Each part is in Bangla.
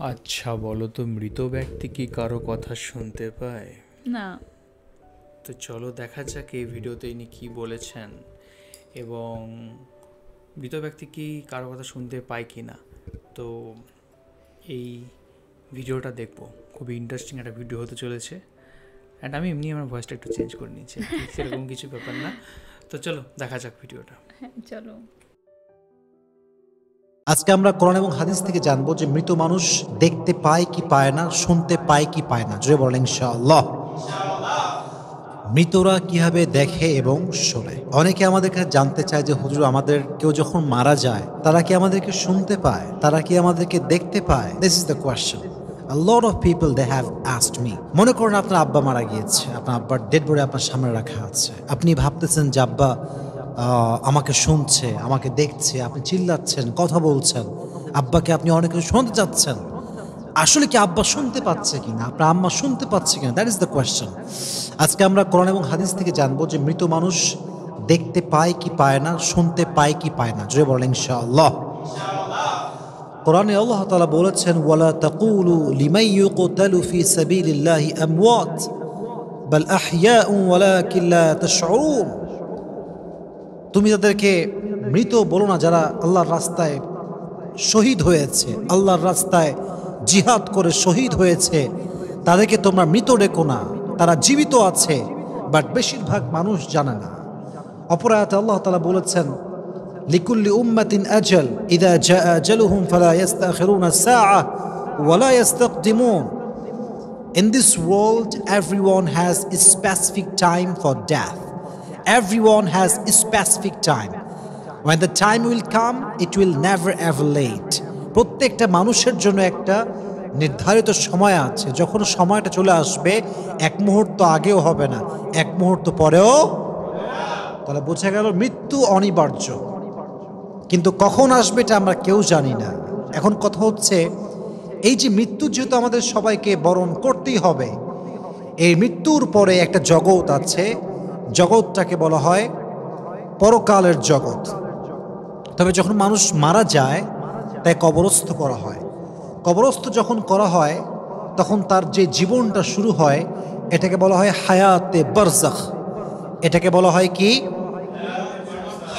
আচ্ছা বলো তো, মৃত ব্যক্তি কি কারো কথা শুনতে পায়? না। তো চলো দেখা যাক এই ভিডিওতে ইনি কি বলেছেন, এবং মৃত ব্যক্তি কি কারো কথা শুনতে পায় কি না। তো এই ভিডিওটা দেখবো, খুবই ইন্টারেস্টিং একটা ভিডিও হতে চলেছে। অ্যান্ড আমি এমনি আমার ভয়েসটা একটু চেঞ্জ করে নিচ্ছি, সেরকম কিছু ব্যাপার না। তো চলো দেখা যাক ভিডিওটা। হ্যাঁ, চলো। আজকে আমরা কোরআন এবং হাদিস থেকে জানবো যে মৃত মানুষ দেখতে পায় কি পায় না, শুনতে পায় কি পায় না। জোরে বলেন ইনশাআল্লাহ। মৃতরা কিভাবে দেখে এবং শোনে। অনেকে আমাদের কাছে জানতে চায় যে হুজুর, আমাদের কেউ যখন মারা যায় তারা কি আমাদেরকে শুনতে পায়, তারা কি আমাদেরকে দেখতে পায়? This is the question a lot of people they have asked me. মনে করেন আপনার আব্বা মারা গিয়েছে, আপনার আব্বার ডেড বডি আপনার সামনে রাখা আছে, আপনি ভাবতেছেন যে আব্বা আমাকে শুনছে, আমাকে দেখছে, আপনি চিল্লাচ্ছেন, কথা বলছেন, আব্বাকে আপনি অনেক কিছু শুনতে চাচ্ছেন। আসলে কি আব্বা শুনতে পাচ্ছে কিনা, আপনার আম্মা শুনতে পাচ্ছে কিনা, দ্যাট ইজ দ্য কোয়েশ্চেন। আজকে আমরা কোরআন এবং হাদিস থেকে জানবো যে মৃত মানুষ দেখতে পায় কি পায় না, শুনতে পায় কি পায় না। জোরে বলেন ইনশাআল্লাহ। কোরআনে আল্লাহ তাআলা বলেছেন, ওয়ালা তাকুলু লিমান ইউকতালু ফি সাবিলিল্লাহি আমওয়াত বাল আহইয়াউ ওয়ালাকিন লা তাশউরুন। তুমি তাদেরকে মৃত বলো না যারা আল্লাহর রাস্তায় শহীদ হয়েছে, আল্লাহর রাস্তায় জিহাদ করে শহীদ হয়েছে, তাদেরকে তোমরা মৃত ডেকো না, তারা জীবিত আছে, বাট বেশিরভাগ মানুষ জানে না। অপর আয়াতে আল্লাহ তাআলা বলেছেন, লিকুল্লি উম্মাতিন আজাল ইযা জাআ আজালুহুম ফালা ইস্তাখিরুনা সাআহ ওয়ালা ইস্তাকদিমুন। In this world, everyone has a specific time for death. Everyone has a specific time. When the time will come, it will never ever late. প্রত্যেকটা মানুষের জন্য একটা নির্ধারিত সময় আছে, যখন সময়টা চলে আসবে এক মুহূর্ত আগেও হবে না, এক মুহূর্ত পরেও। তাহলে বোঝা গেল মৃত্যু অনিবার্য, কিন্তু কখন আসবে এটা আমরা কেউ জানি না। এখন কথা হচ্ছে, এই যে মৃত্যু যেহেতু আমাদের সবাইকে বরণ করতেই হবে, এই মৃত্যুর পরে একটা জগৎ আছে, জগৎটাকে বলা হয় পরকালের জগৎ। তবে যখন মানুষ মারা যায় তাই কবরস্থ করা হয়। কবরস্থ যখন করা হয় তখন তার যে জীবনটা শুরু হয় এটাকে বলা হয় হায়াতে বারজাখ। এটাকে বলা হয় কি?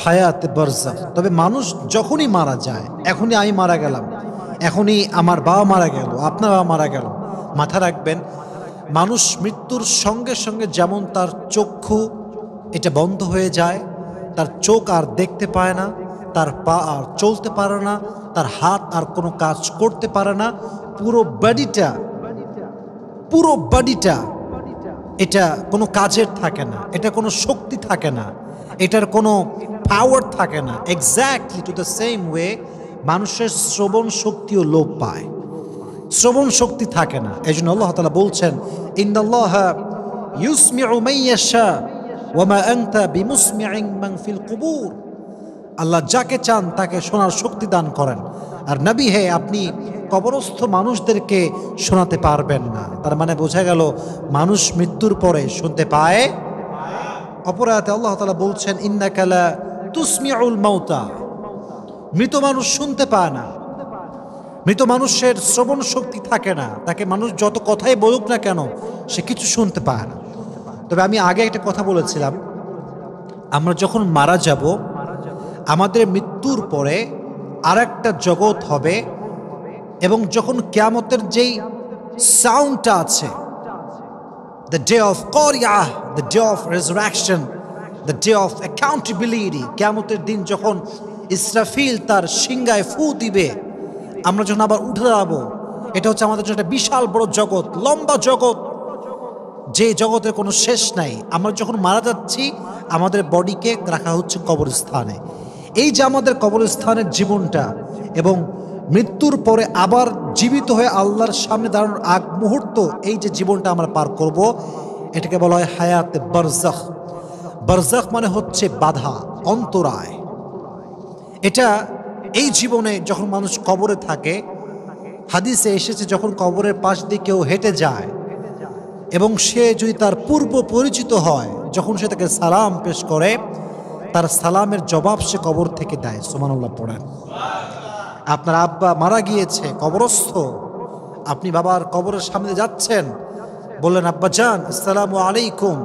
হায়াতে বারজাখ। তবে মানুষ যখনই মারা যায়, এখনই আমি মারা গেলাম, এখনই আমার বাবা মারা গেল, আপনার বাবা মারা গেল, মাথা রাখবেন, মানুষ মৃত্যুর সঙ্গে সঙ্গে যেমন তার চক্ষু এটা বন্ধ হয়ে যায়, তার চোখ আর দেখতে পায় না, তার পা আর চলতে পারে না, তার হাত আর কোনো কাজ করতে পারে না, পুরো বডিটা এটা কোনো কাজের থাকে না, এটা কোনো শক্তি থাকে না, এটার কোনো পাওয়ার থাকে না। Exactly to the same way মানুষের শ্রবণ শক্তিও লোপ পায়, শ্রবণ শক্তি থাকে না। এই জন্য আল্লাহ তাআলা বলছেন, ইন্নাল্লাহা ইউসমিউ মান ইয়াশা ওয়া মা আনতা বিমুসমিইন মান ফিল কুবুর। আল্লাহ যাকে চান তাকে শোনার শক্তি দান করেন, আর নবী হে আপনি কবরস্থ মানুষদেরকে শোনাতে পারবেন না। তার মানে বোঝা গেল মানুষ মৃত্যুর পরে শুনতে পায়। অপর আয়াতে আল্লাহ তাআলা বলছেন, ইন্নাকা লা তুসমিউল মাউতা। মৃত মানুষ শুনতে পায় না, মৃত মানুষের শ্রবণ শক্তি থাকে না, তাকে মানুষ যত কথাই বলুক না কেন সে কিছু শুনতে পায় না। তবে আমি আগে একটা কথা বলেছিলাম, আমরা যখন মারা যাব আমাদের মৃত্যুর পরে আরেকটা জগৎ হবে, এবং যখন কিয়ামতের যেই সাউন্ডটা আছে, the day of Qiyamah, the day of resurrection, the day of accountability, কিয়ামতের দিন যখন ইসরাফিল তার সিংহায় ফু দিবে, আমরা যখন আবার উঠে দাঁড়াবো, এটা হচ্ছে আমাদের জন্য একটা বিশাল বড় জগৎ, লম্বা জগৎ, যে জগতের কোনো শেষ নাই। আমরা যখন মারা যাচ্ছি আমাদের বডিকে রাখা হচ্ছে কবরস্থানে। এই যে আমাদের কবরস্থানের জীবনটা এবং মৃত্যুর পরে আবার জীবিত হয়ে আল্লাহর সামনে দাঁড়ানোর আগ মুহূর্ত, এই যে জীবনটা আমরা পার করব, এটাকে বলা হয় হায়াতে বারজাখ। বারজাখ মানে হচ্ছে বাধা, অন্তরায়। এটা এই জীবনে যখন মানুষ কবরে থাকে, হাদিসে এসেছে যখন কবরের পাশ দিয়ে কেউ হেঁটে যায় এবং সে যদি তার পূর্ব পরিচিত হয়, যখন সে তাকে সালাম পেশ করে, তার সালামের জবাব সে কবর থেকে দেয়। সুবহানাল্লাহ পড়েন। আপনার আব্বা মারা গিয়েছে, কবরস্থ, আপনি বাবার কবরের সামনে যাচ্ছেন, বললেন আব্বা জান আসসালামু আলাইকুম,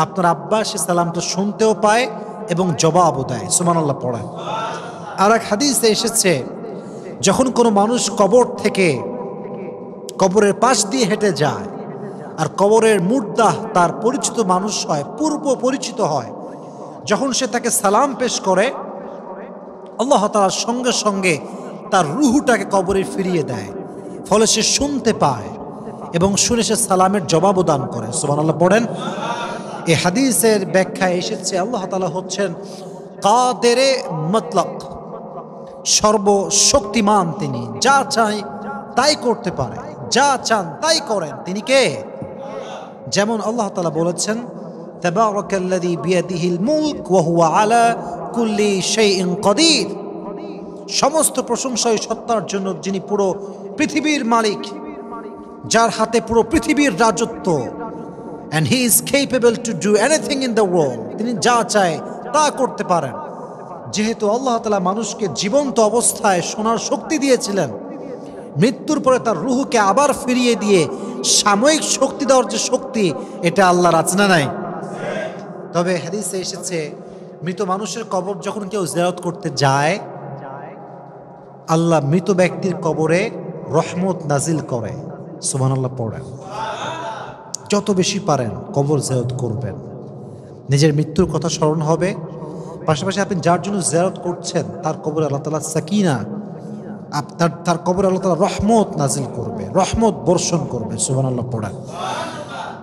আপনার আব্বা সে সালামটা শুনতেও পায় এবং জবাবও দেয়। সুবহানাল্লাহ পড়েন। আর এক হাদিসে এসেছে, যখন কোনো মানুষ কবর থেকে কবরের পাশ দিয়ে হেঁটে যায় আর কবরের মুর্দাহ তার পরিচিত মানুষ হয়, পূর্ব পরিচিত হয়, যখন সে তাকে সালাম পেশ করে, আল্লাহ তাআলা সঙ্গে সঙ্গে তার রুহুটাকে কবরে ফিরিয়ে দেয়। ফলে সে শুনতে পায় এবং শুনে সে সালামের জবাবও দান করে। সুবহানাল্লাহ পড়েন। এই হাদিসের ব্যাখ্যায় এসেছে আল্লাহ তাআলা হচ্ছেন কাদেরে মতলক, সর্বশক্তিমান তিনি, যা চাই তাই করতে পারে, যা চান তাই করেন। তিনি কে? যেমন আল্লাহ তাআলা বলেছেন তাবারাকাল্লাযী বিয়াদিহিল মুলক ওয়া হুয়া আলা কুল্লি শাইইন কাদির, সমস্ত প্রশংসা ওই সত্তার জন্য যিনি পুরো পৃথিবীর মালিক, যার হাতে পুরো পৃথিবীর রাজত্ব। and he is capable to do anything in the world, তিনি যা চায় তা করতে পারেন। যেহেতু আল্লাহ তাআলা মানুষকে জীবন্ত অবস্থায় শোনার শক্তি দিয়েছিলেন, মৃত্যুর পরে তার রুহুকে আবার ফিরিয়ে দিয়ে সাময়িক শক্তি দেওয়ার যে শক্তি, এটা আল্লাহর আছে না নাই? তবে হাদিসে এসেছে মৃত মানুষের কবর যখন কেউ জিয়ারত করতে যায়, আল্লাহ মৃত ব্যক্তির কবরে রহমত নাজিল করে। সুবহানাল্লাহ পড়েন। যত বেশি পারেন কবর জিয়ারত করবেন, নিজের মৃত্যুর কথা স্মরণ হবে, পাশাপাশি আপনি যার জন্য জিয়ারত করছেন তার কবরে আল্লাহ তাআলা সাকিনা, তার কবরে আল্লাহ তাআলা রহমত নাজিল করবে, রহমত বর্ষণ করবে। সুবহানাল্লাহ পড়েন।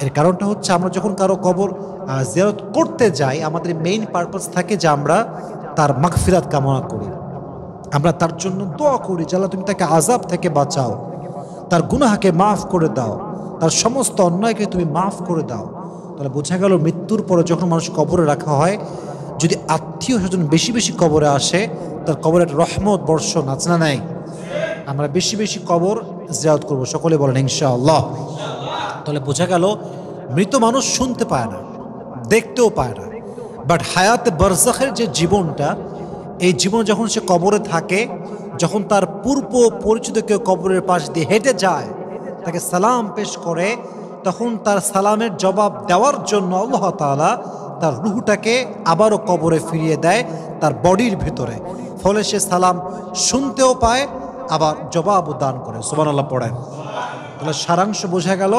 এর কারণটা হচ্ছে আমরা যখন কারো কবর জিয়ারত করতে যাই, আমাদের মেইন পারপাস থাকে যে আমরা তার মাগফিরাত কামনা করি, আমরা তার জন্য দোয়া করি যে আল্লাহ তুমি তাকে আযাব থেকে বাঁচাও, তার গুনাহকে মাফ করে দাও, তার সমস্ত অন্যায়কে তুমি মাফ করে দাও। তাহলে বোঝা গেল মৃত্যুর পরে যখন মানুষ কবরে রাখা হয়, যদি আত্মীয় স্বজন বেশি বেশি কবরে আসে, তার কবরের রহমত বর্ষণ আছে না নাই? আমরা বেশি বেশি কবর জিয়ারত করব, সকলে বলেন ইনশাআল্লাহ। তাহলে বোঝা গেল মৃত মানুষ শুনতে পায় না, দেখতেও পায় না, বাট হায়াতে বারজাখের যে জীবনটা, এই জীবন যখন সে কবরে থাকে, যখন তার পূর্ব পরিচিত কেউ কবরের পাশ দিয়ে হেঁটে যায়, তাকে সালাম পেশ করে, তখন তার সালামের জবাব দেওয়ার জন্য আল্লাহ তাআলা তার রুহটাকে আবারও কবরে ফিরিয়ে দেয় তার বডির ভিতরে। ফলে সে সালাম শুনতেও পায়, আবার জবাবও দান করে। সুবহানাল্লাহ পড়েন। তাহলে সারাংশ বোঝা গেল,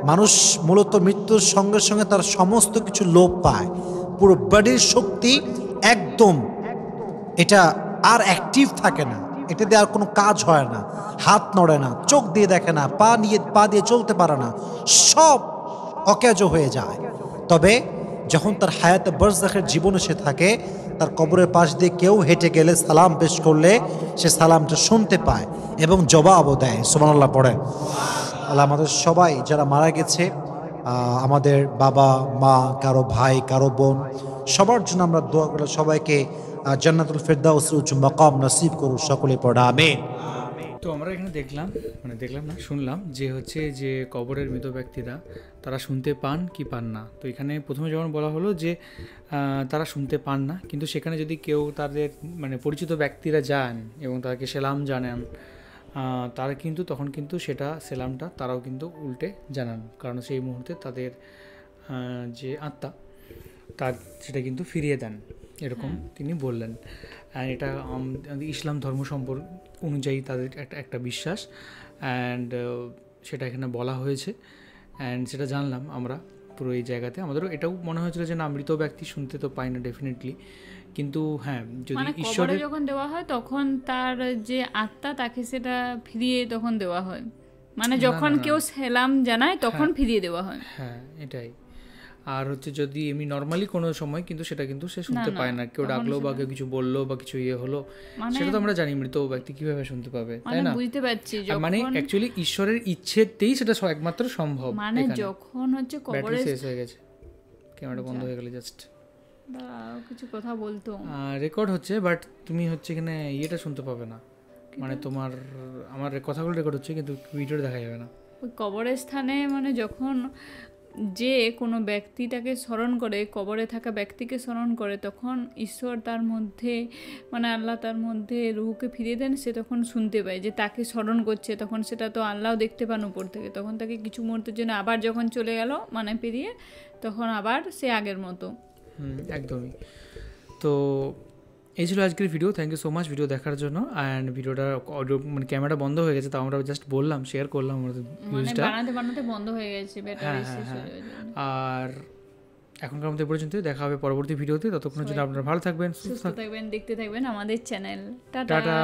মানুষ মূলত মৃত্যুর সঙ্গে সঙ্গে তার সমস্ত কিছু লোপ পায়, পুরো বডির শক্তি একদম এটা আর অ্যাক্টিভ থাকে না, এটা দিয়ে আর কোনো কাজ হয় না, হাত নড়ে না, চোখ দিয়ে দেখে না, পা দিয়ে চলতে পারে না, সব অকেজো হয়ে যায়। তবে যখন তার হায়াতে বারজাখের জীবনে সে থাকে, তার কবরের পাশ দিয়ে কেউ হেঁটে গেলে সালাম পেশ করলে সে সালামটা শুনতে পায় এবং জবাবও দেয়। সুবহানাল্লাহ পড়ে। আল্লাহ আমাদের সবাই যারা মারা গেছে, আমাদের বাবা মা, কারো ভাই, কারো বোন, সবার জন্য আমরা দোয়া করে সবাইকে জান্নাতুল ফেরদাউসের উচ্চ মাকাম নসিব করুন, সকলে পড়া আমিন। তো আমরা এখানে শুনলাম যে হচ্ছে যে কবরের মৃত ব্যক্তিরা তারা শুনতে পান কি পান না। তো এখানে প্রথমে যেমন বলা হলো যে তারা শুনতে পান না, কিন্তু সেখানে যদি কেউ তাদের পরিচিত ব্যক্তিরা যান এবং তাদেরকে সেলাম জানান, তারা কিন্তু তখন কিন্তু সেটা সেলামটা তারাও কিন্তু উল্টে জানান, কারণ সেই মুহূর্তে তাদের যে আত্মা তার সেটা কিন্তু ফিরিয়ে দেন, এরকম তিনি বললেন। এটা ইসলাম ধর্ম সম্পর্ক অনুযায়ী তাদের একটা বিশ্বাস, অ্যান্ড সেটা এখানে বলা হয়েছে, অ্যান্ড সেটা জানলাম আমরা পুরো এই জায়গাতে। আমাদেরও এটাও মনে হয়েছিল যে না, মৃত ব্যক্তি শুনতে তো পাই না ডেফিনেটলি, কিন্তু হ্যাঁ, যদি ঈশ্বরে যখন দেওয়া হয় তখন তার যে আত্মা তাকে সেটা ফিরিয়ে তখন দেওয়া হয়, যখন কেউ সেলাম জানায় তখন ফিরিয়ে দেওয়া হয়। হ্যাঁ, এটাই। আর হচ্ছে যদি এমনি নর্মালি কোনো সময় কিন্তু সেটা কিন্তু সে শুনতে পায় না, কেউ ডাকলো বা কেউ কিছু বললো বা কিছু হলো, সেটা তো আমরা জানি মৃত ব্যক্তি কিভাবে শুনতে পাবে, তাই না? বুঝতে পারছি, অ্যাকচুয়ালি ঈশ্বরের ইচ্ছেতেই সেটা একমাত্র সম্ভব। যখন হচ্ছে কবরে শেষ হয়ে গেছে, ক্যামেরা বন্ধ হয়ে গেল, জাস্ট কিছু কথা বলতো রেকর্ড হচ্ছে, বাট তুমি হচ্ছে এখানে ইয়েটা শুনতে পাবে না, তোমার আমার কথাগুলো রেকর্ড হচ্ছে কিন্তু ভিডিওটা দেখা যাবে না। ওই কবরের স্থানে যখন যে কোনো ব্যক্তিটাকে স্মরণ করে, কবরে থাকা ব্যক্তিকে স্মরণ করে, তখন ঈশ্বর তার মধ্যে মানে আল্লাহ তার মধ্যে রুহকে ফিরিয়ে দেন, সে তখন শুনতে পায় যে তাকে স্মরণ করছে। তখন সেটা তো আল্লাহও দেখতে পান উপর থেকে, তখন তাকে কিছু মুহূর্তের জন্য আবার যখন চলে গেল মানে পেরিয়ে, তখন আবার সে আগের মতো। একদমই। তো এই ছিল আজকের video. Thank you so much video দেখার জন্য। অ্যান্ড ভিডিওটা অডিও মানে ক্যামেরাটা বন্ধ হয়ে গেছে, তাও আমরা জাস্ট বললাম, শেয়ার করলাম আমাদের ভিউজটা। বানাতে বানাতে বন্ধ হয়ে গেছে, ব্যাটারি শেষ হয়ে যাবে। আর এখনকার মধ্যে পর্যন্ত দেখা হবে পরবর্তী ভিডিওতে। ততক্ষণের জন্য আপনারা ভালো থাকবেন, সুস্থ থাকবেন, দেখতে থাকবেন আমাদের চ্যানেল। টাটা।